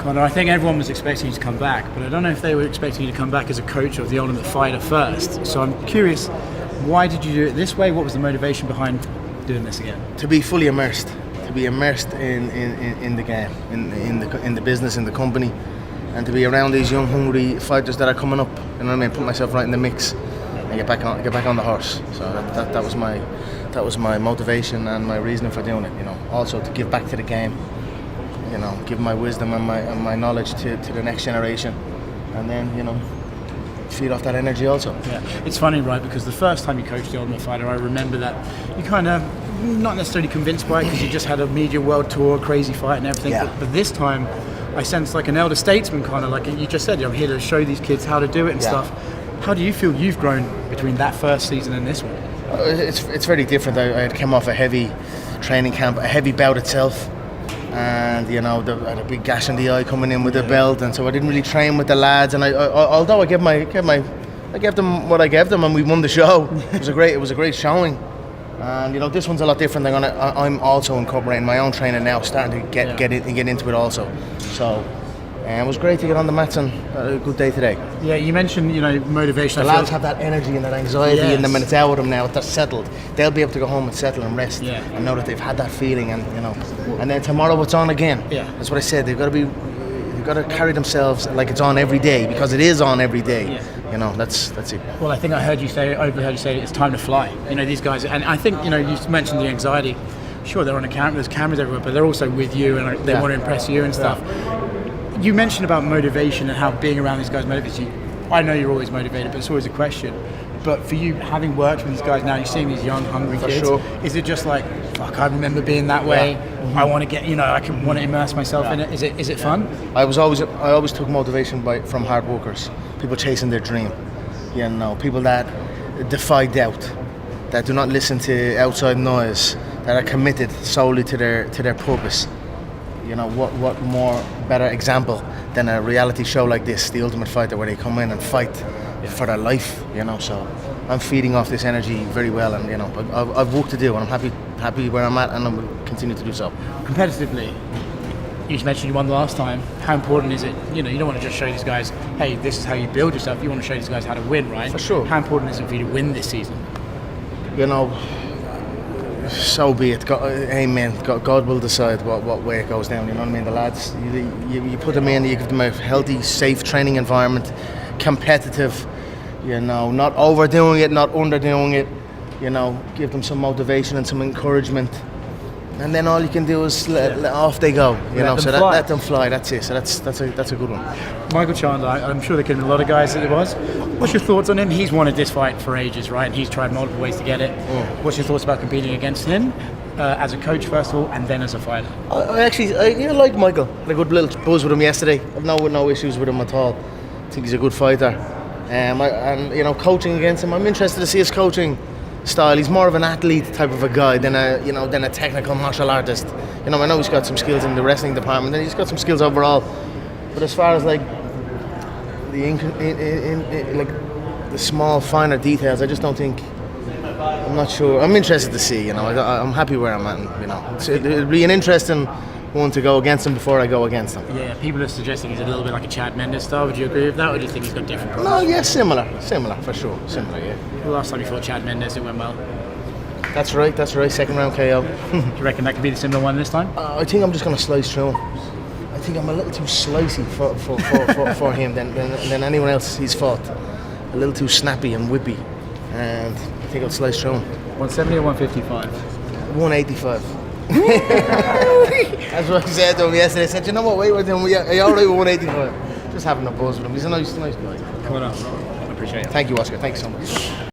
Conor, I think everyone was expecting you to come back, but I don't know if they were expecting you to come back as a coach of the Ultimate Fighter first. So I'm curious, why did you do it this way? What was the motivation behind doing this again? To be fully immersed, to be immersed in the game, in the business, in the company, and to be around these young, hungry fighters that are coming up. You know what I mean? Put myself right in the mix and get back on the horse. So that was my motivation and my reasoning for doing it. You know, also to give back to the game. You know, give my wisdom and my knowledge to the next generation, and then, you know, feed off that energy also. Yeah, it's funny, right? Because the first time you coached the Ultimate Fighter, I remember that you kind of not necessarily convinced by it because you just had a media world tour, crazy fight and everything. Yeah. But this time, I sensed like an elder statesman, kind of like you just said. I'm here to show these kids how to do it and stuff. How do you feel you've grown between that first season and this one? It's very different. I had come off a heavy training camp, a heavy bout itself. And you know, I had a big gash in the eye coming in with the belt, and so I didn't really train with the lads. And although I gave them what I gave them, and we won the show. It was a great showing. And you know, this one's a lot different. I'm also incorporating my own training now, starting to get into it also. So. And it was great to get on the mats and a good day today. Yeah, you mentioned, you know, motivation. The lads have that energy and that anxiety in them, and it's out of them now. They're settled. They'll be able to go home and settle and rest and know that they've had that feeling, and you know. And then tomorrow it's on again. Yeah, that's what I said. They've got to carry themselves like it's on every day, because it is on every day. Yeah. You know, that's it. Well, I think I overheard you say it's time to fly. You know, these guys, and I think, you know, you mentioned the anxiety. Sure, they're on a camera. There's cameras everywhere, but they're also with you, and they want to impress you and stuff. You mentioned about motivation and how being around these guys motivates you. I know you're always motivated, but it's always a question. But for you, having worked with these guys now, you're seeing these young, hungry kids. Sure. Is it just like, fuck, I remember being that way. Mm-hmm. I want to get, you know, want to immerse myself in it. Is it fun? I always took motivation from hard workers, people chasing their dream. You know, people that defy doubt, that do not listen to outside noise, that are committed solely to their purpose. You know, what more better example than a reality show like this, The Ultimate Fighter, where they come in and fight for their life, you know. So I'm feeding off this energy very well, and you know, I've work to do, and I'm happy where I'm at, and I will continue to do so. Competitively, you mentioned you won the last time. How important is it? You know, you don't want to just show these guys, hey, this is how you build yourself. You want to show these guys how to win, right? For sure. How important is it for you to win this season? You know, so be it. Amen. God will decide what way it goes down. You know what I mean? The lads, you put them in, you give them a healthy, safe training environment, competitive. You know, not overdoing it, not underdoing it. You know, give them some motivation and some encouragement, and then all you can do is let off they go. You know, so let them fly. That's it. So that's a good one. Michael Chandler, I'm sure there could have been a lot of guys that it was. What's your thoughts on him? He's wanted this fight for ages, right? And he's tried multiple ways to get it. What's your thoughts about competing against him as a coach, first of all, and then as a fighter? I like Michael. I had a good little buzz with him yesterday. I've no issues with him at all. I think he's a good fighter. And you know, coaching against him, I'm interested to see his coaching style. He's more of an athlete type of a guy than a technical martial artist. You know, I know he's got some skills in the wrestling department, and he's got some skills overall. But as far as like the small, finer details, I just don't think. I'm not sure. I'm interested to see. You know, I'm happy where I'm at. And, you know, it'll be an interesting one to go against him before I go against him. Yeah, people are suggesting he's a little bit like a Chad Mendes style. Would you agree with that, or do you think he's got different problems? No, yeah, similar for sure. Similar, yeah. The last time you fought Chad Mendes, it went well. That's right. Second round KO. Do you reckon that could be the similar one this time? I think I'm just going to slice through him. I think I'm a little too slicey for him than anyone else he's fought. A little too snappy and whippy, and I think I'll slice through him. 170 or 155? 185. That's what I said to him yesterday. I said, you know what weight we're doing? Are you all right with 185? Just having a buzz with him. He's a nice guy. Come on up. I appreciate it. Thank you, Oscar. Thank you so much.